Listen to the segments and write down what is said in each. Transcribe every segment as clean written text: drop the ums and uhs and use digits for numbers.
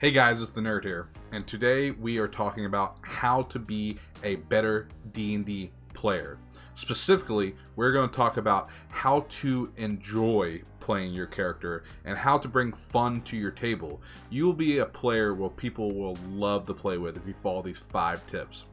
Hey guys, it's the Nerd here, and today we are talking about how to be a better D&D player. Specifically, we're going to talk about how to enjoy playing your character and how to bring fun to your table. You will be a player where people will love to play with if you follow these 5 tips.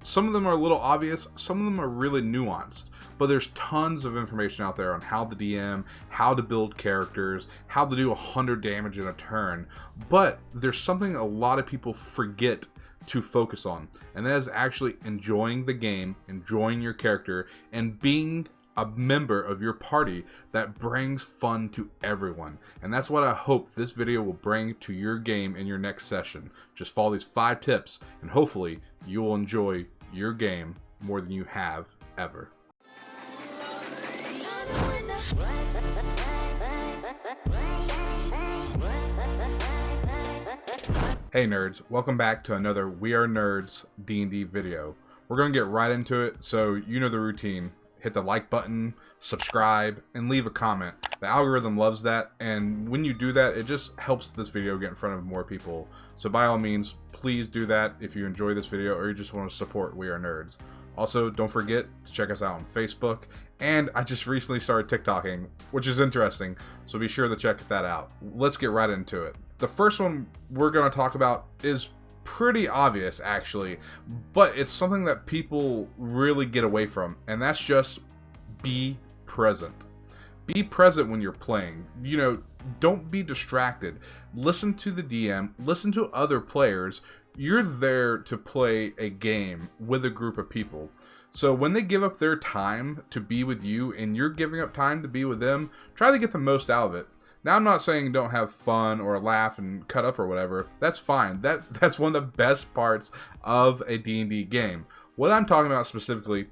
Some of them are a little obvious, some of them are really nuanced, but there's tons of information out there on how to DM, how to build characters, how to do 100 damage in a turn. But there's something a lot of people forget to focus on, and that is actually enjoying the game, enjoying your character, and being a member of your party that brings fun to everyone. And that's what I hope this video will bring to your game in your next session. Just follow these 5 tips and hopefully you will enjoy your game more than you have ever. Hey nerds, welcome back to another We Are Nerds D&D video. We're going to get right into it, so you know the routine. Hit the like button, subscribe, and leave a comment. The algorithm loves that, and when you do that, it just helps this video get in front of more people. So by all means, please do that if you enjoy this video or you just want to support We Are Nerds. Also, don't forget to check us out on Facebook, and I just recently started TikToking, which is interesting, so be sure to check that out. Let's get right into it. The first one we're going to talk about is pretty obvious actually, but it's something that people really get away from, and that's just be present. Be present when you're playing. You know, don't be distracted. Listen to the DM, listen to other players. You're there to play a game with a group of people. So when they give up their time to be with you and you're giving up time to be with them, try to get the most out of it. Now, I'm not saying don't have fun or laugh and cut up or whatever. That's fine. That's one of the best parts of a D&D game. What I'm talking about specifically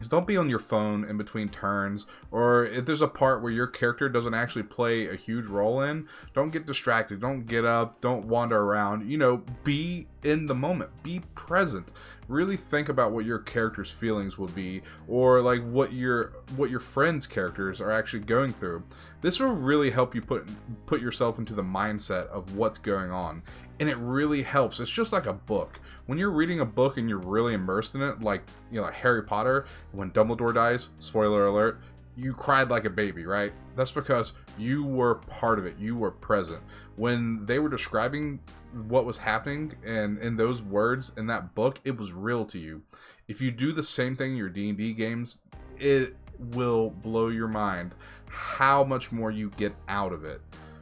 is don't be on your phone in between turns, or if there's a part where your character doesn't actually play a huge role in, don't get distracted. Don't get up. Don't wander around. You know, be in the moment. Be present. Really think about what your character's feelings will be, or like what your friends' characters are actually going through. This will really help you put yourself into the mindset of what's going on, and it really helps. It's just like a book. When you're reading a book and you're really immersed in it, like, you know, like Harry Potter, when Dumbledore dies, spoiler alert, you cried like a baby, right? That's because you were part of it. You were present. When they were describing what was happening and in those words in that book, it was real to you. If you do the same thing in your D&D games, it will blow your mind how much more you get out of it.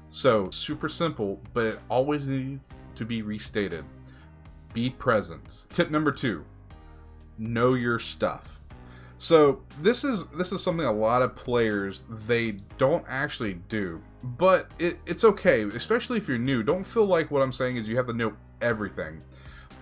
So, super simple, but it always needs to be restated. Be present. Tip number 2, know your stuff. So this is something a lot of players, they don't actually do, but it's okay, especially if you're new. Don't feel like what I'm saying is you have to know everything.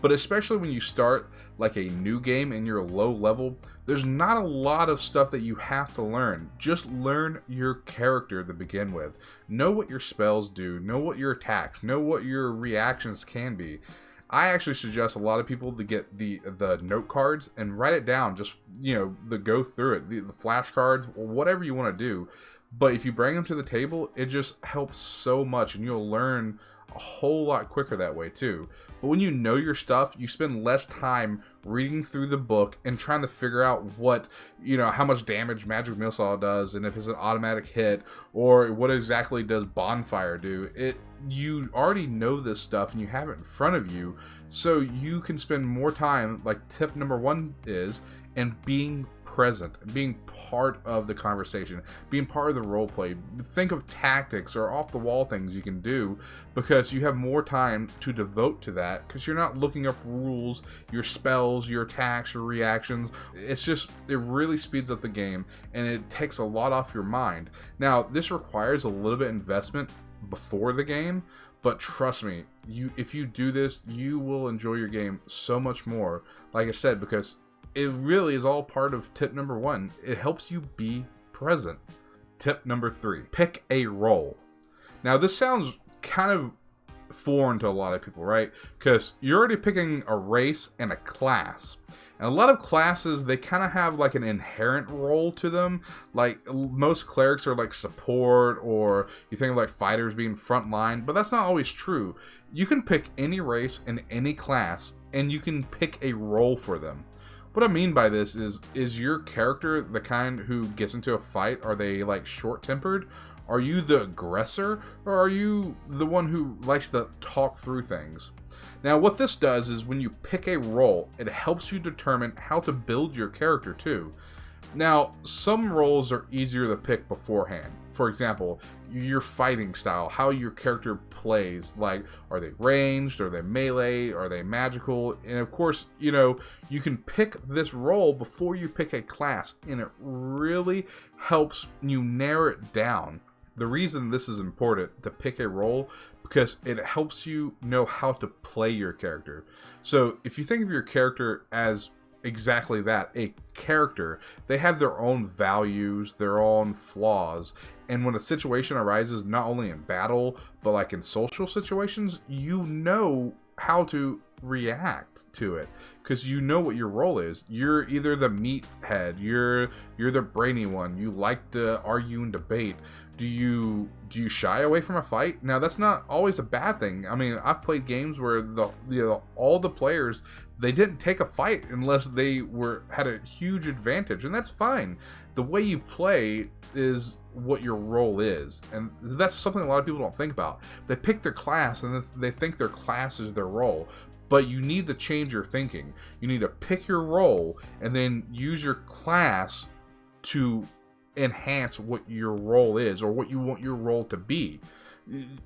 But especially when you start like a new game and you're low level, there's not a lot of stuff that you have to learn. Just learn your character to begin with. Know what your spells do, know what your attacks, know what your reactions can be. I actually suggest a lot of people to get the note cards and write it down. Just, you know, go through it, the flashcards, or whatever you want to do. But if you bring them to the table, it just helps so much, and you'll learn a whole lot quicker that way too. But when you know your stuff, you spend less time reading through the book and trying to figure out what, you know, how much damage magic missile does, and if it's an automatic hit, or what exactly does bonfire do. You already know this stuff and you have it in front of you, so you can spend more time, like tip number 1 is, in being present, being part of the conversation, being part of the role play. Think of tactics or off the wall things you can do, because you have more time to devote to that, because you're not looking up rules, your spells, your attacks, your reactions. It really speeds up the game, and it takes a lot off your mind. Now, this requires a little bit of investment before the game, but trust me, if you do this, you will enjoy your game so much more, like I said, because it really is all part of tip number 1. It helps you be present. Tip number 3, pick a role. Now, this sounds kind of foreign to a lot of people, right? Because you're already picking a race and a class. And a lot of classes, they kind of have like an inherent role to them. Like most clerics are like support, or you think of like fighters being frontline, but that's not always true. You can pick any race and any class, and you can pick a role for them. What I mean by this is your character the kind who gets into a fight? Are they like short-tempered? Are you the aggressor, or are you the one who likes to talk through things? Now, what this does is when you pick a role, it helps you determine how to build your character too. Now, some roles are easier to pick beforehand. For example, your fighting style, how your character plays. Like, are they ranged? Are they melee? Are they magical? And of course, you know, you can pick this role before you pick a class, and it really helps you narrow it down. The reason this is important to pick a role, because it helps you know how to play your character. So if you think of your character as exactly that, a character, they have their own values, their own flaws, and when a situation arises, not only in battle but like in social situations, you know how to react to it because you know what your role is. You're either the meathead, you're the brainy one, you like to argue and debate. Do you shy away from a fight? Now that's not always a bad thing. I mean, I've played games where all the players, they didn't take a fight unless they had a huge advantage, and that's fine. The way you play is what your role is, and that's something a lot of people don't think about. They pick their class and they think their class is their role, but you need to change your thinking. You need to pick your role and then use your class to enhance what your role is or what you want your role to be.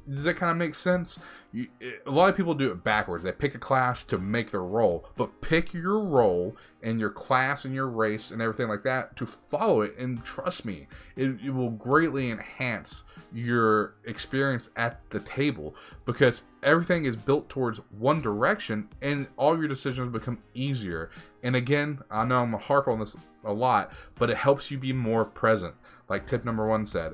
Does that kind of make sense? A lot of people do it backwards. They pick a class to make their role, but pick your role and your class and your race and everything like that to follow it, and trust me, it will greatly enhance your experience at the table, because everything is built towards one direction and all your decisions become easier. And again, I know I'm gonna harp on this a lot, but it helps you be more present. Like tip number 1 said,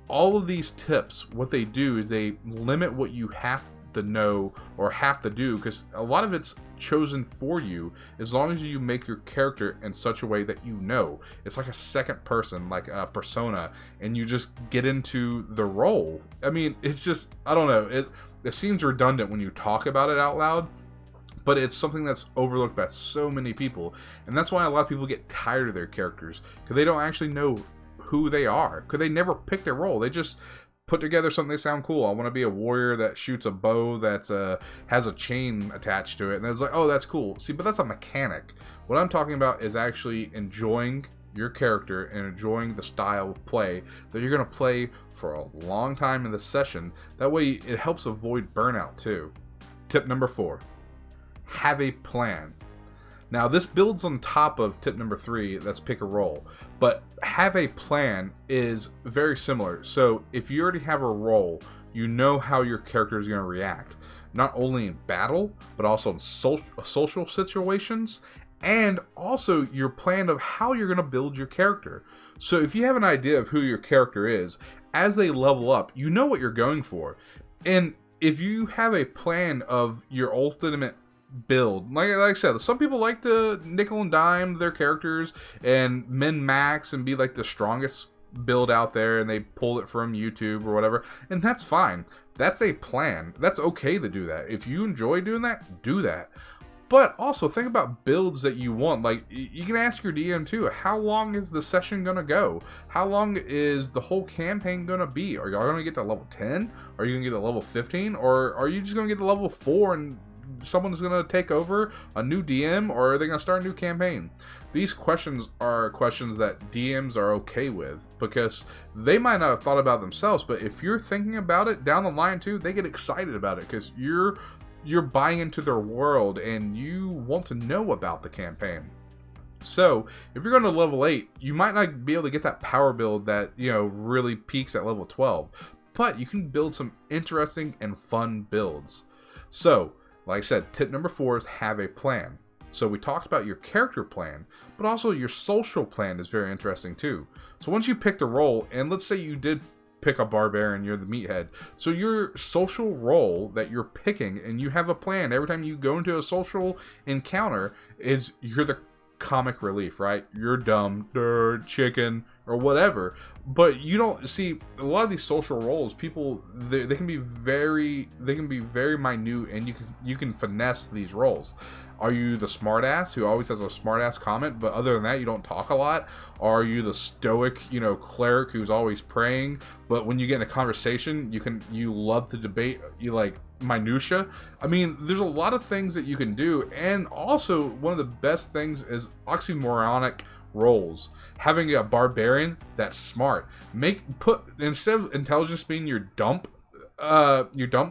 all of these tips, what they do is they limit what you have to know or have to do, because a lot of it's chosen for you as long as you make your character in such a way that you know. It's like a second person, like a persona, and you just get into the role. I mean, it's just, I don't know, it seems redundant when you talk about it out loud, but it's something that's overlooked by so many people, and that's why a lot of people get tired of their characters, because they don't actually know who they are, because they never picked a role. They just put together something they sound cool. I want to be a warrior that shoots a bow that has a chain attached to it, and it's like, oh, that's cool. See, but that's a mechanic. What I'm talking about is actually enjoying your character and enjoying the style of play that you're going to play for a long time in the session. That way it helps avoid burnout too. Tip number 4, have a plan. Now, this builds on top of tip number 3, that's pick a role. But have a plan is very similar. So if you already have a role, you know how your character is going to react. Not only in battle, but also in social situations. And also your plan of how you're going to build your character. So if you have an idea of who your character is, as they level up, you know what you're going for. And if you have a plan of your ultimate build, like I said, some people like to nickel and dime their characters and min max and be like the strongest build out there, and they pull it from YouTube or whatever, and that's fine. That's a plan. That's okay to do that. If you enjoy doing that, do that. But also think about builds that you want. Like, you can ask your DM too, how long is the session gonna go? How long is the whole campaign gonna be? Are y'all gonna get to level 10? Are you gonna get to level 15? Or are you just gonna get to level 4 and someone's going to take over, a new DM, or are they going to start a new campaign? These questions are questions that DMs are okay with, because they might not have thought about themselves, but if you're thinking about it down the line too, they get excited about it because you're buying into their world and you want to know about the campaign. So if you're going to level 8, you might not be able to get that power build that, you know, really peaks at level 12, but you can build some interesting and fun builds. So like I said, tip number 4 is have a plan. So we talked about your character plan, but also your social plan is very interesting too. So once you picked a role, and let's say you did pick a barbarian, you're the meathead. So your social role that you're picking, and you have a plan every time you go into a social encounter, is you're the comic relief, right? You're dumb, chicken, or whatever. But you don't see a lot of these social roles. People they can be very minute, and you can finesse these roles. Are you the smartass who always has a smartass comment, but other than that you don't talk a lot? Or are you the stoic, cleric who's always praying, but when you get in a conversation, you love to debate, you like minutia? I mean, there's a lot of things that you can do, and also one of the best things is oxymoronic roles. Having a barbarian that's smart, instead of intelligence being your dump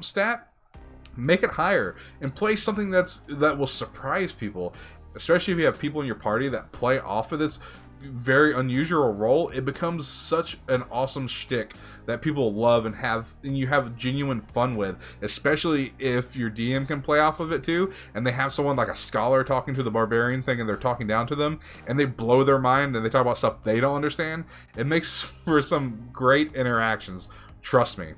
stat, make it higher and play something that will surprise people, especially if you have people in your party that play off of this very unusual role. It becomes such an awesome shtick that people love and you have genuine fun with, especially if your DM can play off of it too, and they have someone like a scholar talking to the barbarian thing and they're talking down to them and they blow their mind and they talk about stuff they don't understand. It makes for some great interactions, trust me.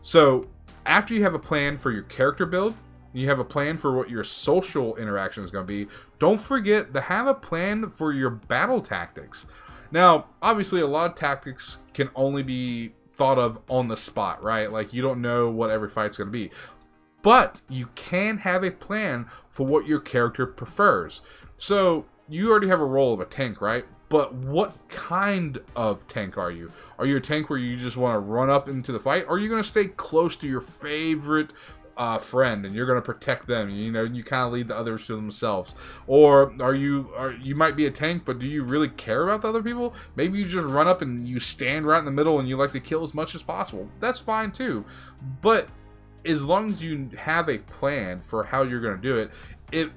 So after you have a plan for your character build, you have a plan for what your social interaction is going to be, don't forget to have a plan for your battle tactics. Now, obviously, a lot of tactics can only be thought of on the spot, right? Like, you don't know what every fight's going to be. But you can have a plan for what your character prefers. So, you already have a role of a tank, right? But what kind of tank are you? Are you a tank where you just want to run up into the fight? Or are you going to stay close to your favorite friend and you're going to protect them? You kind of lead the others to themselves. Or you might be a tank, but do you really care about the other people? Maybe you just run up and you stand right in the middle and you like to kill as much as possible. That's fine too. But as long as you have a plan for how you're going to do it,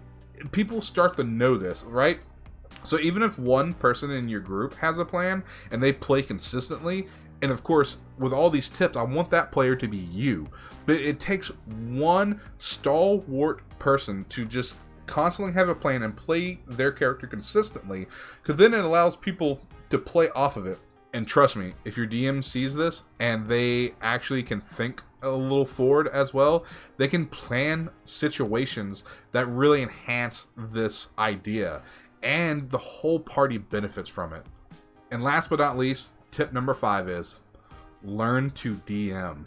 people start to know this, right? So even if one person in your group has a plan and they play consistently, and of course, with all these tips, I want that player to be you. But it takes one stalwart person to just constantly have a plan and play their character consistently, because then it allows people to play off of it. And trust me, if your DM sees this and they actually can think a little forward as well, they can plan situations that really enhance this idea. And the whole party benefits from it. And last but not least, tip number 5 is learn to DM.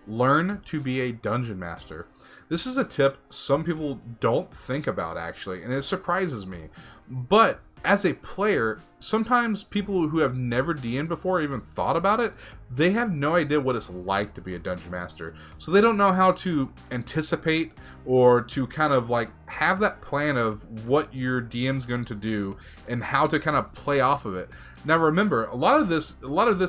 Learn to be a dungeon master. This is a tip some people don't think about, actually, and it surprises me. But as a player, sometimes people who have never DM'd before, even thought about it, they have no idea what it's like to be a dungeon master. So they don't know how to anticipate or to kind of like have that plan of what your DM's going to do and how to kind of play off of it. Now remember, a lot of this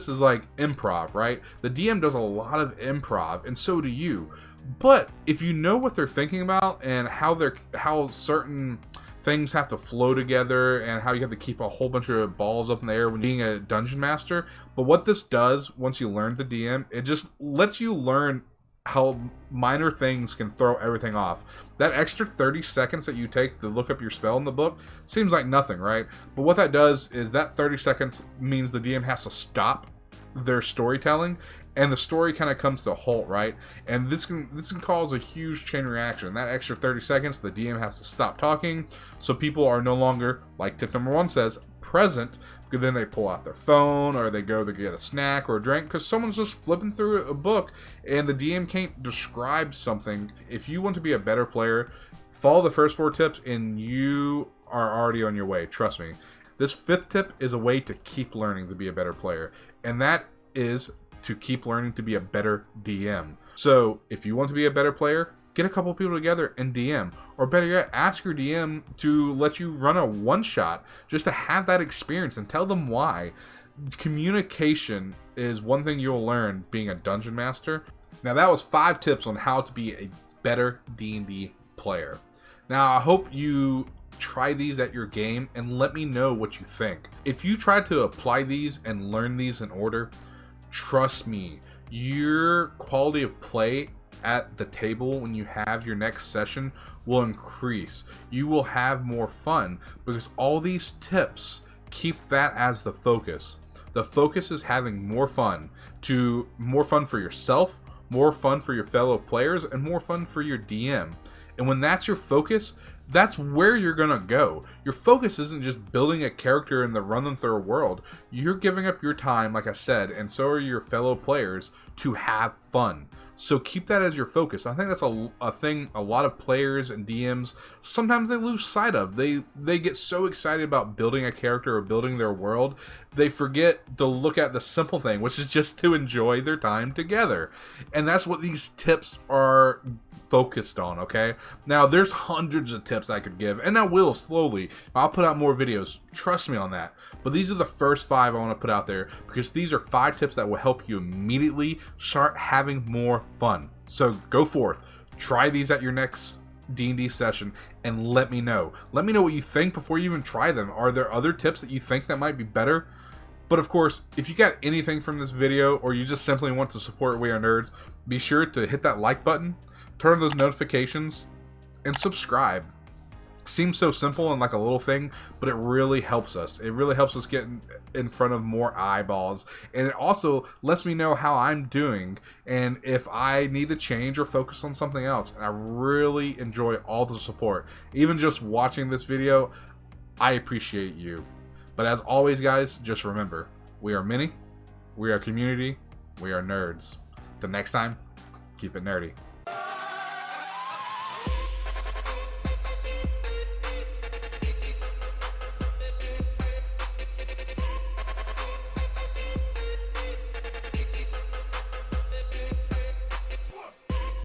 is like improv, right? The DM does a lot of improv, and so do you. But if you know what they're thinking about and how certain things have to flow together and how you have to keep a whole bunch of balls up in the air when being a dungeon master. But what this does, once you learn the DM, it just lets you learn how minor things can throw everything off. That extra 30 seconds that you take to look up your spell in the book seems like nothing, right? But what that does is that 30 seconds means the DM has to stop their storytelling, and the story kind of comes to a halt, right? And this can cause a huge chain reaction. That extra 30 seconds, the DM has to stop talking, so people are no longer, like tip number 1 says, present, because then they pull out their phone, or they go to get a snack or a drink, because someone's just flipping through a book, and the DM can't describe something. If you want to be a better player, follow the first 4 tips, and you are already on your way, trust me. This 5th tip is a way to keep learning to be a better player, and that is to keep learning to be a better DM. So if you want to be a better player, get a couple people together and DM, or better yet, ask your DM to let you run a one-shot just to have that experience and tell them why. Communication is one thing you'll learn being a dungeon master. Now that was 5 tips on how to be a better D&D player. Now I hope you try these at your game and let me know what you think. If you try to apply these and learn these in order, trust me, your quality of play at the table when you have your next session will increase. You will have more fun because all these tips keep that as the focus. The focus is having more fun for yourself, more fun for your fellow players, and more fun for your DM. And when that's your focus, that's where you're gonna go. Your focus isn't just building a character and the run them through a world. You're giving up your time, like I said, and so are your fellow players, to have fun. So keep that as your focus. I think that's a thing a lot of players and DMs sometimes they lose sight of. They get so excited about building a character or building their world, they forget to look at the simple thing, which is just to enjoy their time together. And that's what these tips are focused on, okay? Now, there's hundreds of tips I could give, and I will slowly. I'll put out more videos. Trust me on that. But these are the first 5 I want to put out there because these are 5 tips that will help you immediately start having more fun. So go forth. Try these at your next D&D session and let me know. Let me know what you think before you even try them. Are there other tips that you think that might be better? But of course, if you got anything from this video or you just simply want to support We Are Nerds, be sure to hit that like button, turn on those notifications, and subscribe. Seems so simple and like a little thing, but it really helps us. It really helps us get in front of more eyeballs, and it also lets me know how I'm doing and if I need to change or focus on something else. And I really enjoy all the support. Even just watching this video, I appreciate you. But as always, guys, just remember, we are many, we are community, we are nerds. Till next time, keep it nerdy.